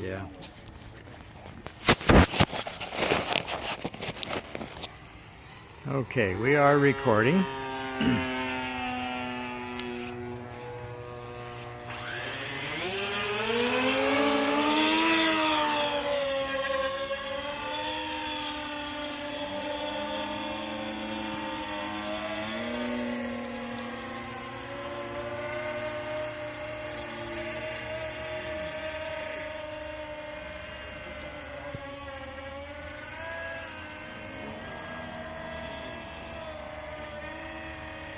Yeah. Okay, we are recording.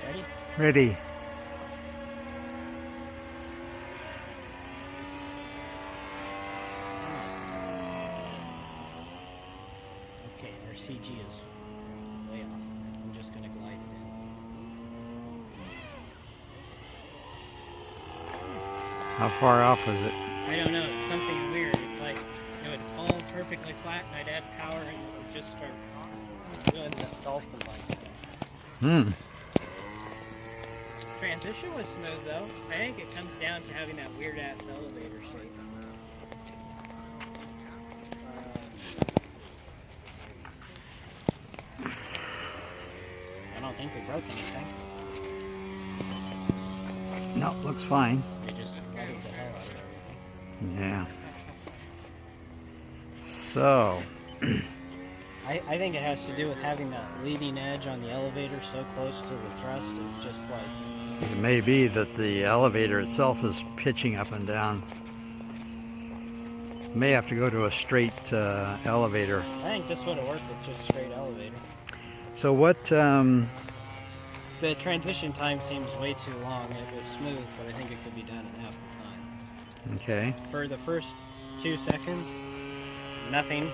Ready? Ready. Okay, our CG is way off. I'm just going to glide it in. How far off was it? I don't know, it's something weird. It's like it would fall perfectly flat and I'd add power and it would just start doing this dolphin like. Transition was smooth though. I think it comes down to having that weird ass elevator shape. I don't think we broke anything. No, looks fine. We just flooded the hell out of everything. Yeah. So, I think it has to do with having that leading edge on the elevator so close to the thrust. It's just like... it may be that the elevator itself is pitching up and down. May have to go to a straight elevator. I think this would have worked with just straight elevator. So what, The transition time seems way too long. It was smooth, but I think it could be done in half the time. okay, For the first 2 seconds, nothing.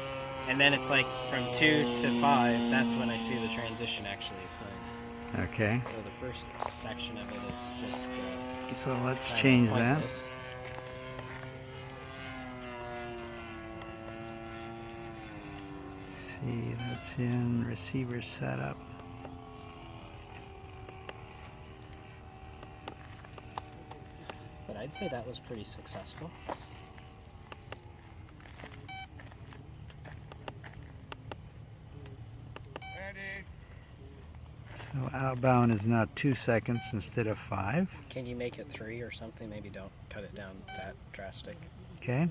And then it's like from 2 to 5, that's when I see the transition actually occurring. okay. So the first section of it is just... So let's kind of change that. pointless. See, that's in receiver setup. But I'd say that was pretty successful. So outbound is now 2 seconds instead of 5. Can you make it 3 or something? Maybe don't cut it down that drastic. Okay.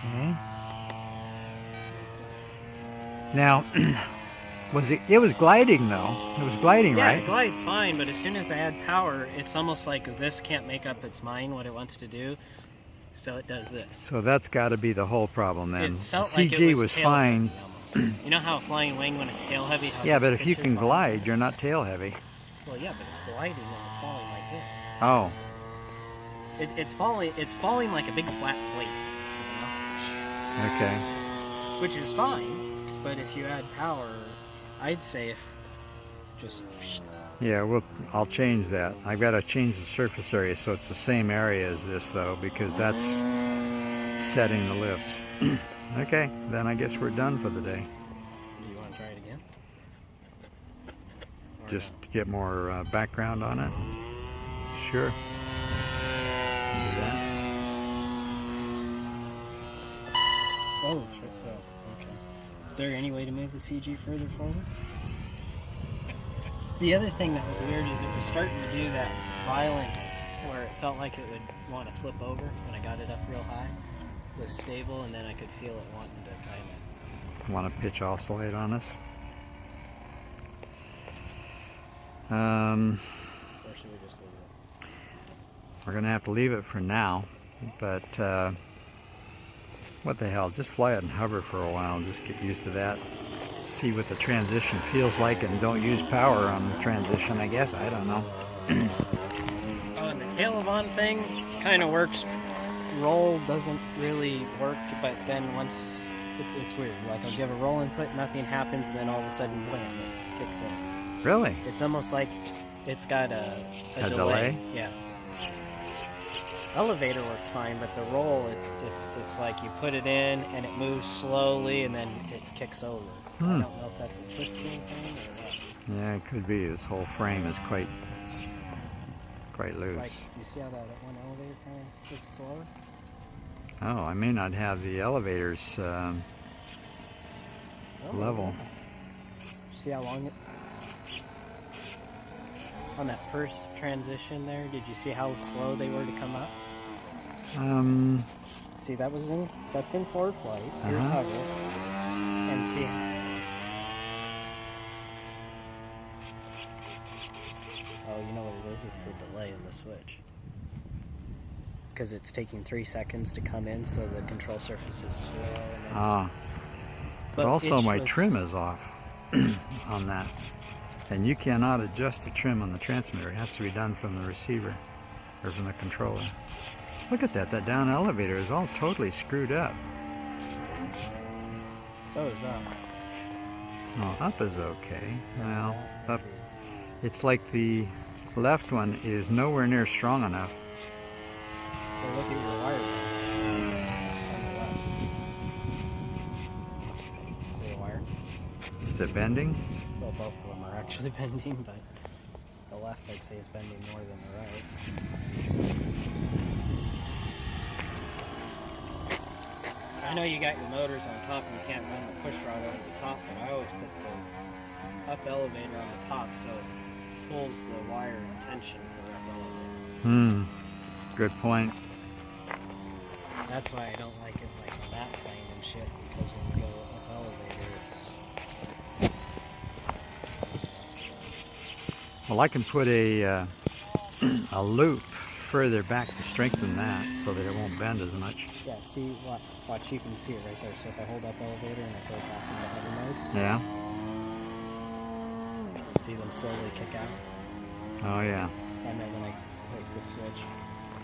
Okay. Now, it was gliding though. It was gliding, Yeah, right? it glides fine, but as soon as I add power, it's almost like this can't make up its mind what it wants to do, so it does this. So that's got to be the whole problem then. It felt CG like it was tail fine. heavy almost. You know how a flying wing, when it's tail heavy? how it Yeah, just but if you pitches can by? glide, you're not tail heavy. Well, yeah, but it's gliding when it's falling like this. Oh, It's falling like a big flat plate, you okay. know? Which is fine, but if you add power, I'd say just... Yeah, I'll change that. I've got to change the surface area so it's the same area as this though, because that's setting the lift. Okay, then I guess we're done for the day. Do you want to try it again? Or Just to get more background on it. Sure. Do that. Oh, shit. Oh, okay. Is there any way to move the CG further forward? The other thing that was weird is it was starting to do that violent where it felt like it would want to flip over when I got it up real high. It was stable, and then I could feel it wanting to kind of... Want to pitch oscillate on us? Or should we just leave it? We're going to have to leave it for now, but what the hell, just fly it and hover for a while and just get used to that. See what the transition feels like and don't use power on the transition, I guess. I don't know. Oh, and the tail of on thing kind of works. Roll doesn't really work, but then once it's weird. Like I'll give a roll input, nothing happens, and then all of a sudden, blam, it kicks in. Really? It's almost like it's got a delay? Yeah. Elevator works fine, but the roll, it's like you put it in and it moves slowly and then it kicks over. I don't know if that's a twisting thing or what. Yeah, it could be. This whole frame is quite loose. Like, you see how that one elevator kind of is slower? Oh, I may not have the elevators level. See how long it... On that first transition there, did you see how slow they were to come up? See, that's in forward flight. Here's hover. And see. Oh, you know what it is? It's the delay in the switch. Because it's taking 3 seconds to come in, so the control surface is slow. But also my trim is off on that. And you cannot adjust the trim on the transmitter. It has to be done from the receiver or from the controller. Look at that. That down elevator is all totally screwed up. So is up. Oh, up is okay. Well, up. It's like the left one is nowhere near strong enough. So look at your wire. See the wire? Is it bending? Well, both of them are actually bending, but the left I'd say is bending more than the right. I know you got your motors on top and you can't run the push rod over the top, but I always put the up elevator on the top so it pulls the wire in tension for the up elevator. Good point. That's why I don't like it like on that plane and shit, because when you go up elevator, it's... Well, I can put a loop further back to strengthen that so that it won't bend as much. Yeah, see, watch, you can see it right there. So if I hold up elevator and I go back into hover mode. Yeah. You see them slowly kick out. Oh, yeah. I know when I hit the switch.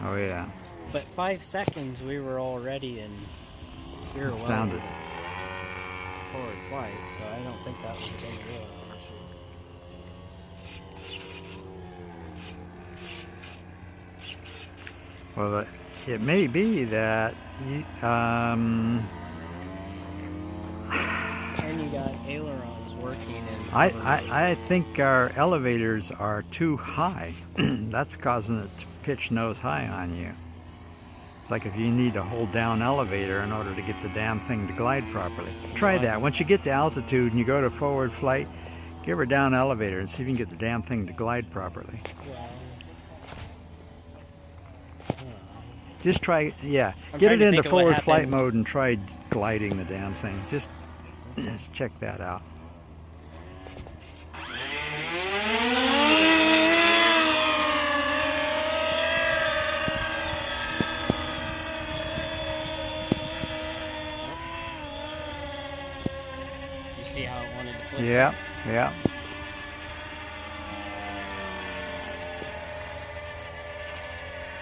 Oh, yeah. But 5 seconds we were already in gear well Astounded. forward flight, so I don't think that was a big deal. Well, it may be that you, And you got ailerons working and I think our elevators are too high. That's causing it to pitch nose high on you. It's like if you need to hold down elevator in order to get the damn thing to glide properly. Try that. Once you get to altitude and you go to forward flight, give her down elevator and see if you can get the damn thing to glide properly. Just try, yeah. Get it into forward flight mode and try gliding the damn thing. Just check that out. You see how it wanted to flip? Yeah, yeah.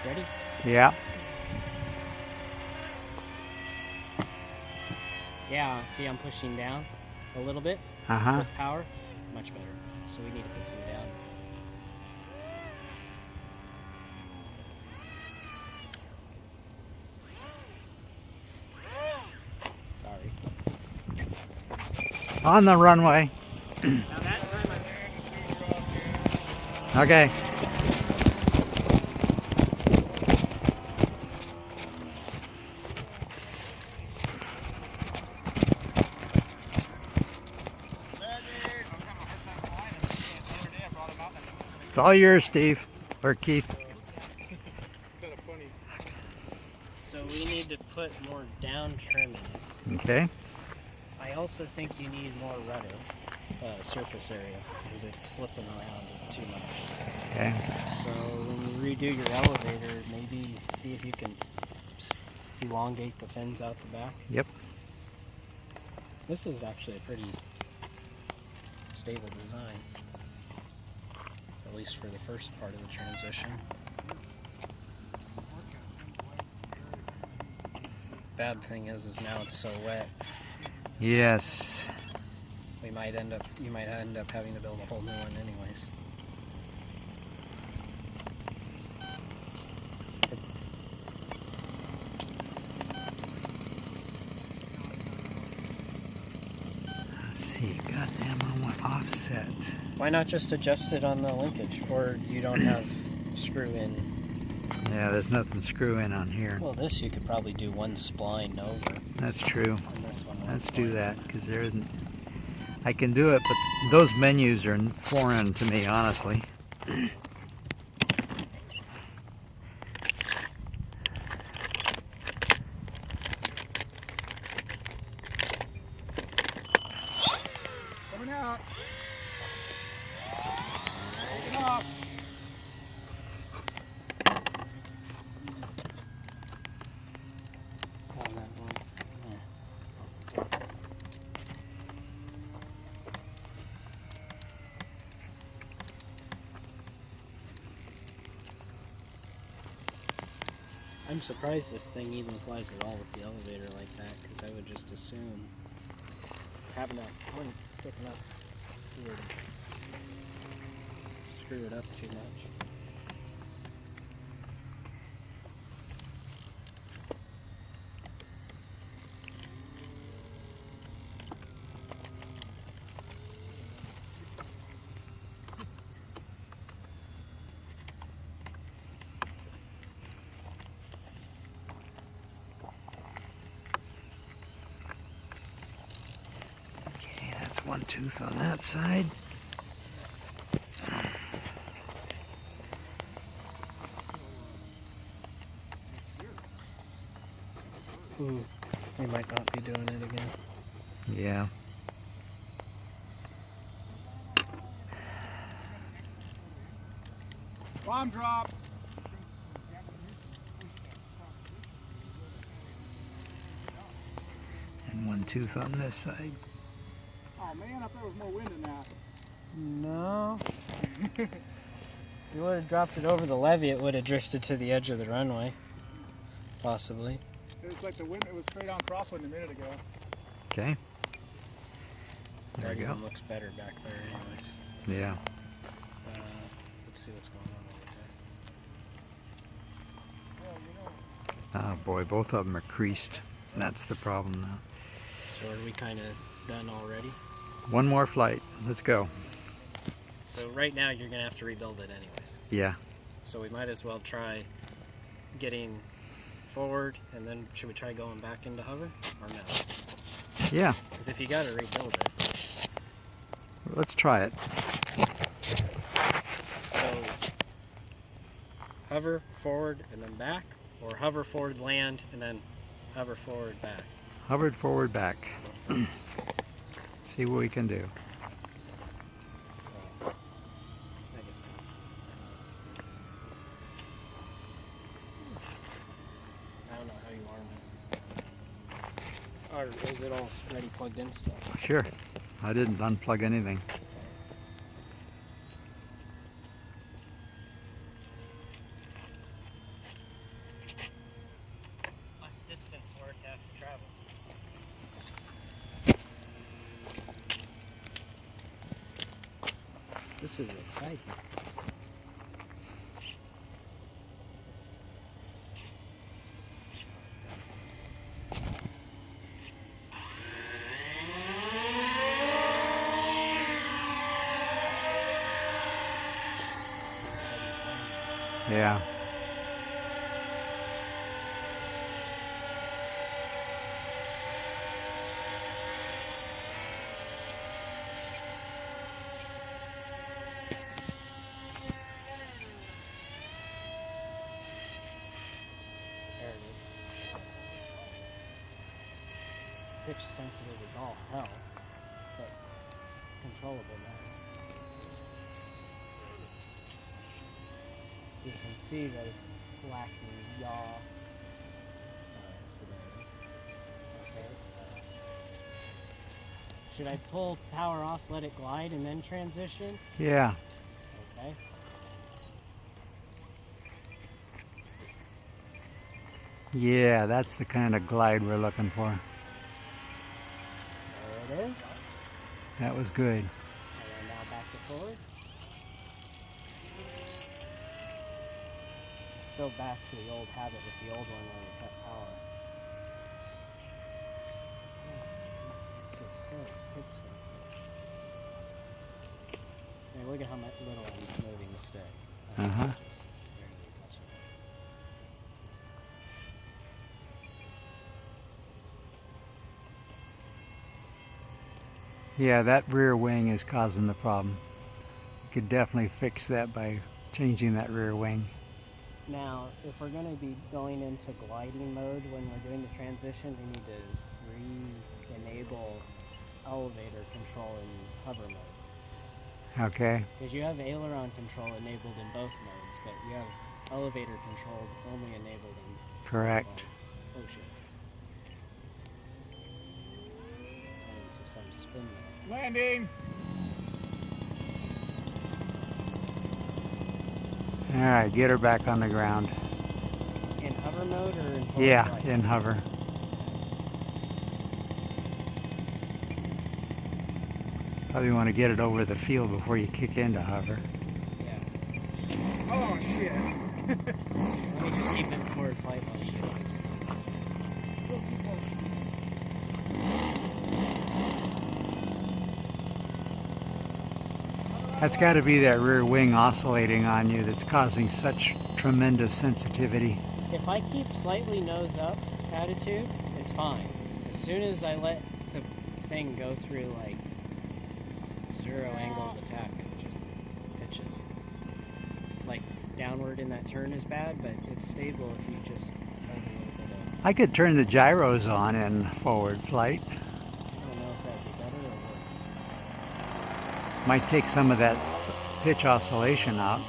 Ready? Yeah. Yeah, see I'm pushing down a little bit with power. Much better. So we need to put some down. Sorry. On the runway. Now that time Okay. It's all yours, Steve, or Keith. So we need to put more down trim in it. Okay. I also think you need more rudder surface area because it's slipping around too much. Okay. So when you redo your elevator, maybe see if you can elongate the fins out the back. Yep. This is actually a pretty stable design, at least for the first part of the transition. Bad thing is now it's so wet. Yes. You might end up having to build a whole new one anyways. Let's see, goddamn, I want offset. Why not just adjust it on the linkage? Or you don't have screw in? Yeah, there's nothing screw in on here. Well, this you could probably do one spline over. That's true. On this one, Let's do that, because there isn't... I can do it, but those menus are foreign to me, honestly. Coming out. Open up. On that one. Yeah. I'm surprised this thing even flies at all with the elevator like that, because I would just assume having that point sticking up would screw it up too much. Okay, that's one tooth on that side. Ooh, we might not be doing it again. Yeah. Bomb drop. And one tooth on this side. Oh man, I thought there was more wind than that. No. If you would have dropped it over the levee, it would have drifted to the edge of the runway. Possibly. It was like the wind, it was straight on crosswind a minute ago. Okay. There That we go. even looks better back there anyways. Yeah. Let's see what's going on over there. Oh boy, both of them are creased. That's the problem now. So are we kind of done already? One more flight. Let's go. So right now you're going to have to rebuild it anyways. Yeah. So we might as well try getting forward, and then should we try going back into hover or no? Yeah. Because if you got to rebuild it. Let's try it. So hover forward and then back, or hover forward, land, and then hover forward, back. Hovered forward back. See what we can do. I don't know how you arm it. Or is it all already plugged in still? Sure. I didn't unplug anything. Less distance worth to have to travel. This is exciting. Yeah. There it is. Pitch sensitive as all hell, but controllable now. You can see that it's lacking yaw. Okay. Should I pull power off, let it glide, and then transition? Yeah. Okay. Yeah, that's the kind of glide we're looking for. There it is. That was good. And then now back to forward. Still back to the old habit with the old one where we cut power. It's just so pitch sensitive. mean, look at how much little I'm moving the stick. Uh-huh. Just barely touching it. Yeah, that rear wing is causing the problem. You could definitely fix that by changing that rear wing. Now, if we're going to be going into gliding mode when we're doing the transition, we need to re-enable elevator control in hover mode. Okay. Because you have aileron control enabled in both modes, but you have elevator control only enabled in Correct. Oh shit. Into some spin there. Landing. All right, get her back on the ground. In hover mode or in forward Yeah, flight? in hover. Probably want to get it over the field before you kick into hover. Yeah. Oh shit. Let me just keep it in forward flight while you get it. That's got to be that rear wing oscillating on you that's causing such tremendous sensitivity. If I keep slightly nose up attitude, it's fine. As soon as I let the thing go through like 0 angle of attack, it just pitches. Like downward in that turn is bad, but it's stable if you just hold a little bit of. I could turn the gyros on in forward flight. I don't know if that'd be better or worse. Might take some of that pitch oscillation out. Or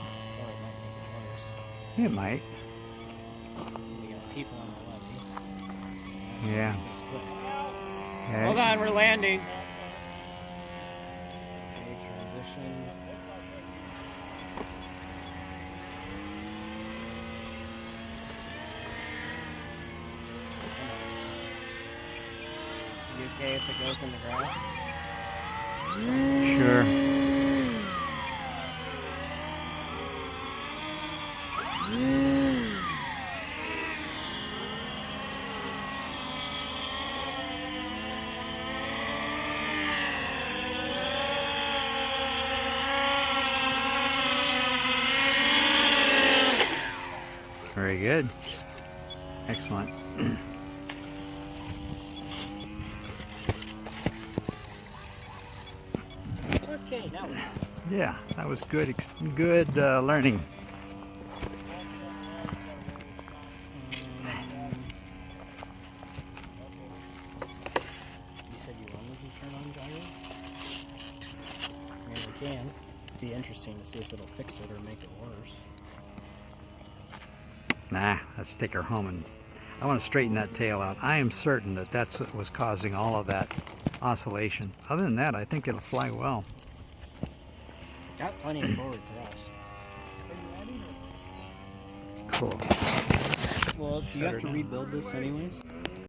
it might make it worse. It might. We got people on the levee. Yeah. Split. Okay. Hold on, we're landing. Okay, transition. You okay if it goes in the grass? Sure. Very good. Excellent. Okay, now we're Yeah, that was good. Good learning. You said you wanted to turn on gyro? I mean, we can. Be interesting to see if it'll fix it or make it worse. Nah, let's take her home and I want to straighten that tail out. I am certain that that's what was causing all of that oscillation. Other than that, I think it'll fly well. Got plenty of forward thrust. Cool. Well, do you have to rebuild this anyways?